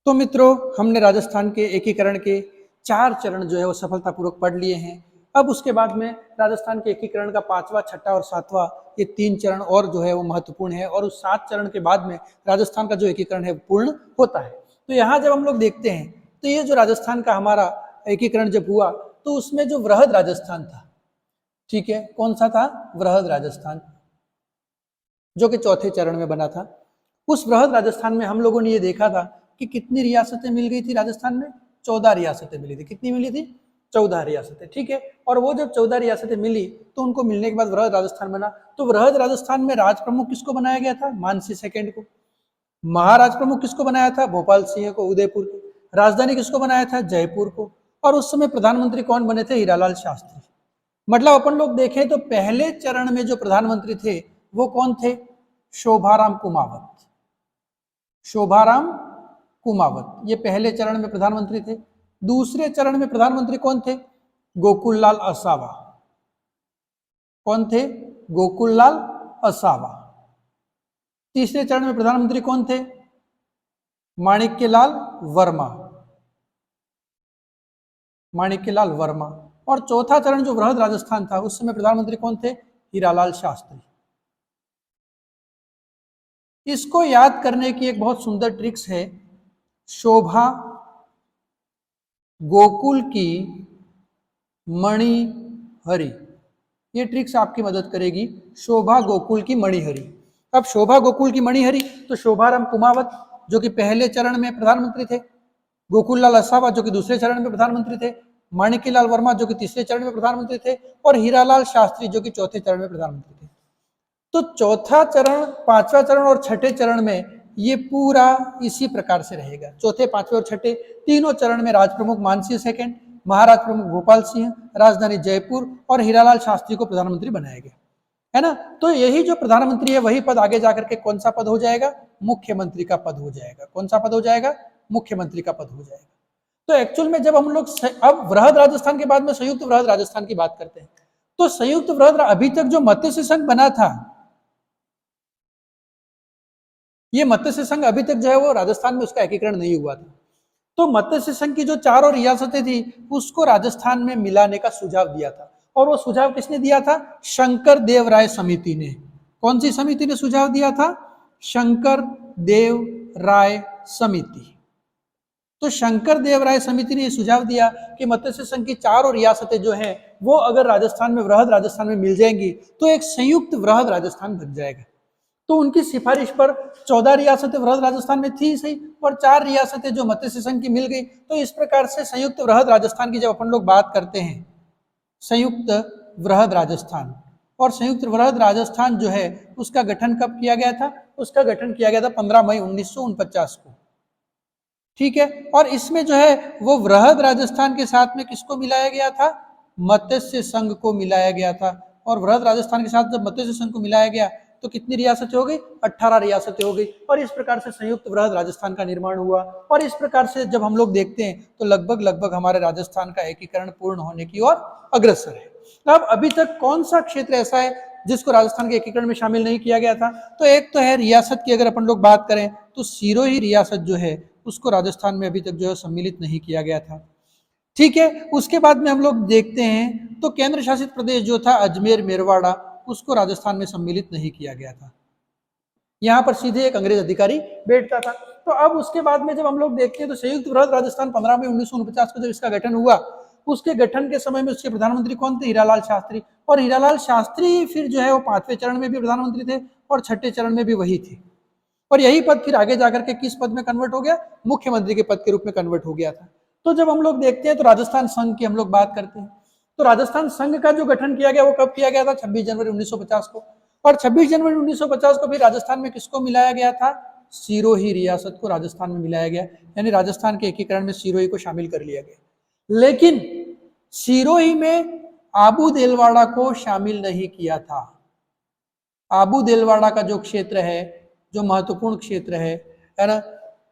तो मित्रों, हमने राजस्थान के एकीकरण के 4 चरण जो है वो सफलतापूर्वक पढ़ लिए हैं। अब उसके बाद में राजस्थान के एकीकरण का 5वां, 6ठा और 7वां ये 3 चरण और जो है वो महत्वपूर्ण है और उस 7 चरण के बाद में राजस्थान का जो एकीकरण है पूर्ण होता है। तो यहाँ जब हम लोग देखते हैं तो ये जो राजस्थान का हमारा एकीकरण जब हुआ तो उसमें जो वृहद राजस्थान था, ठीक है, कौन सा था? वृहद राजस्थान, जो कि चौथे चरण में बना था। उस वृहद राजस्थान में हम लोगों ने ये देखा था कि कितनी रियासतें मिल गई थी राजस्थान में? 14 रियासतें मिली थी। कितनी मिली थी? 14 रियासतें, ठीक है। और वो जब 14 रियासतें मिली तो उनको मिलने के बाद वृहद राजस्थान बना। तो वृहद राजस्थान में राज प्रमुख किसको बनाया गया था? मानसी सेकंड को। महाराज प्रमुख किसको बनाया था? भोपाल सिंह को, उदयपुर को। राजधानी किसको बनाया था? जयपुर को। और उस समय प्रधानमंत्री कौन बने थे? हीरालाल शास्त्री। मतलब अपन लोग देखें तो पहले चरण में जो प्रधानमंत्री थे वो कौन थे? शोभाराम कुमावत। शोभाराम कुमावत ये पहले चरण में प्रधानमंत्री थे। दूसरे चरण में प्रधानमंत्री कौन थे? गोकुललाल असावा। कौन थे? गोकुललाल असावा। तीसरे चरण में प्रधानमंत्री कौन थे? माणिक्यलाल वर्मा। माणिक्यलाल वर्मा। और चौथा चरण जो वृहद राजस्थान था उस समय प्रधानमंत्री कौन थे? हीरालाल शास्त्री। इसको याद करने की एक बहुत सुंदर ट्रिक्स है। शोभा गोकुल की मणिहरी, ये ट्रिक्स आपकी मदद करेगी। शोभा गोकुल की मणिहरी। अब शोभा गोकुल की मणिहरी तो शोभाराम कुमावत जो कि पहले चरण में प्रधानमंत्री थे, गोकुललाल असावा जो कि दूसरे चरण में प्रधानमंत्री थे, माणिक्यलाल वर्मा जो कि तीसरे चरण में प्रधानमंत्री थे और हीरालाल शास्त्री जो कि चौथे चरण में प्रधानमंत्री थे। तो चौथा चरण, पांचवा चरण और छठे चरण में ये पूरा इसी प्रकार से रहेगा। चौथे, पांचवे और छठे तीनों चरण में राज प्रमुख मानसिंह सेकंड, महाराज प्रमुख भोपाल सिंह, राजधानी जयपुर और हीरालाल शास्त्री को प्रधानमंत्री बनाया गया, है ना। तो यही जो प्रधानमंत्री है वही पद आगे जाकर के कौन सा पद हो जाएगा? मुख्यमंत्री का पद हो जाएगा। कौन सा पद हो जाएगा? मुख्यमंत्री का पद हो जाएगा। तो एक्चुअल में जब हम लोग अब वृहद राजस्थान के बाद में संयुक्त वृहद राजस्थान की बात करते हैं तो संयुक्त वृहद अभी तक जो मत्स्य संघ बना था, ये मत्स्य संघ अभी तक जो है वो राजस्थान में उसका एकीकरण नहीं हुआ था। तो मत्स्य संघ की जो चारों रियासतें थी उसको राजस्थान में मिलाने का सुझाव दिया था। और वो सुझाव किसने दिया था? शंकर देव राय समिति ने। कौन सी समिति ने सुझाव दिया था? शंकर देव राय समिति। तो शंकर देव राय समिति ने यह सुझाव दिया कि मत्स्य संघ की चारों रियासतें जो हैं वो अगर राजस्थान में, वृहद राजस्थान में मिल जाएंगी तो एक संयुक्त वृहद राजस्थान बन जाएगा। तो उनकी सिफारिश पर 14 रियासतें वृहद राजस्थान में थी सही और 4 रियासतें जो मत्स्य संघ की मिल गई। तो इस प्रकार से संयुक्त वृहद राजस्थान की जब अपन लोग बात करते हैं, संयुक्त वृहद राजस्थान, और संयुक्त वृहद राजस्थान जो है उसका गठन कब किया गया था? उसका गठन किया गया था 15 मई 1949 को, ठीक है। और इसमें जो है वो वृहद राजस्थान के साथ में किसको मिलाया गया था? मत्स्य संघ को मिलाया गया था। और वृहद राजस्थान के साथ जब मत्स्य संघ को मिलाया गया तो कितनी रियासतें हो गई? 18 रियासतें हो गई। और इस प्रकार से संयुक्त वृहद राजस्थान का निर्माण हुआ। और इस प्रकार से जब हम लोग देखते हैं तो लगभग हमारे राजस्थान का एकीकरण पूर्ण होने की ओर अग्रसर है। अब अभी तक कौन सा क्षेत्र ऐसा है जिसको राजस्थान के एकीकरण में शामिल नहीं किया गया था? तो एक तो है रियासत की, अगर अपन लोग बात करें तो सिरोही रियासत जो है उसको राजस्थान में अभी तक जो है सम्मिलित नहीं किया गया था, ठीक है। उसके बाद में हम लोग देखते हैं तो केंद्र शासित प्रदेश जो था अजमेर मेरवाड़ा, उसको राजस्थान में सम्मिलित नहीं किया गया था। यहाँ पर सीधे एक अंग्रेज अधिकारी बैठता था। तो अब उसके बाद में जब हम लोग देखते हैं तो संयुक्त वृहद राजस्थान 15 मई 1949 को जब इसका गठन हुआ, उसके गठन के समय में उसके प्रधानमंत्री कौन थे? हीरालाल शास्त्री। और हीरालाल शास्त्री फिर जो है वो 5वें चरण में भी प्रधानमंत्री थे और 6ठे चरण में भी वही थे। और यही पद फिर आगे जाकर के किस पद में कन्वर्ट हो गया? मुख्यमंत्री के पद के रूप में कन्वर्ट हो गया था। तो जब हम लोग देखते हैं तो राजस्थान संघ की हम लोग बात करते हैं तो राजस्थान संघ का जो गठन किया गया वो कब किया गया था? 26 जनवरी 1950 को। और 26 जनवरी 1950 को फिर राजस्थान में किसको मिलाया गया था? सिरोही रियासत को राजस्थान में मिलाया गया, यानी राजस्थान के एकीकरण में सिरोही को शामिल कर लिया गया। लेकिन सिरोही में आबू देलवाड़ा को शामिल नहीं किया था। आबू देलवाड़ा का जो क्षेत्र है, जो महत्वपूर्ण क्षेत्र है ना,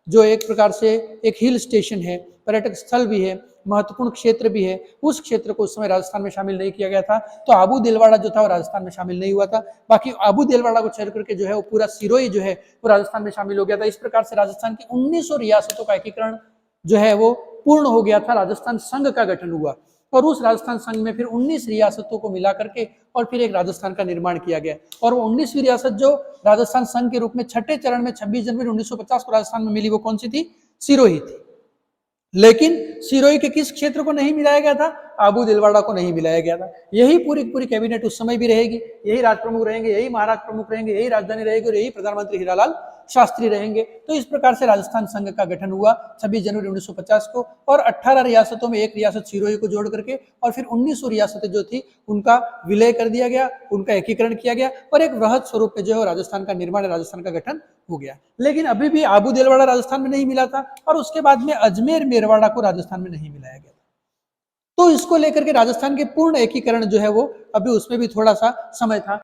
जो एक प्रकार से एक हिल स्टेशन है, पर्यटक स्थल भी है, महत्वपूर्ण क्षेत्र भी है, उस क्षेत्र को उस समय राजस्थान में शामिल नहीं किया गया था। तो आबू दिलवाड़ा जो था वो राजस्थान में शामिल नहीं हुआ था। बाकी आबू दिलवाड़ा को छोड़ करके जो है वो पूरा सिरोही जो है वो राजस्थान में शामिल हो गया था। इस प्रकार से राजस्थान की 1900 रियासतों का एकीकरण जो है वो पूर्ण हो गया था, राजस्थान संघ का गठन हुआ और उस राजस्थान संघ में फिर 19 रियासतों को मिला करके और फिर एक राजस्थान का निर्माण किया गया। और वो 19वीं रियासत जो राजस्थान संघ के रूप में छठे चरण में 26 जनवरी 1950 को राजस्थान में मिली, वो कौन सी थी? सिरोही थी। लेकिन सिरोही के किस क्षेत्र को नहीं मिलाया गया था? आबू दिलवाड़ा को नहीं मिलाया गया था। यही पूरी पूरी कैबिनेट उस समय भी रहेगी, यही राज प्रमुख रहेंगे, यही महाराष्ट्र प्रमुख रहेंगे, यही राजधानी रहेगी और यही प्रधानमंत्री हीरालाल शास्त्री रहेंगे। तो इस प्रकार से राजस्थान संघ का गठन हुआ 26 जनवरी 1950 को और 18 रियासतों में एक रियासत सिरोही को जोड़ करके और फिर 1900 रियासतें जो थी उनका विलय कर दिया गया, उनका एकीकरण किया गया और एक वृहद स्वरूप में जो है राजस्थान का निर्माण, राजस्थान का गठन हो गया। लेकिन अभी भी आबू दिलवाड़ा राजस्थान में नहीं मिला था और उसके बाद में अजमेर मेरवाड़ा को राजस्थान में नहीं मिलाया गया। तो इसको लेकर के राजस्थान के पूर्ण एकीकरण जो है वो अभी उसमें भी थोड़ा सा समय था।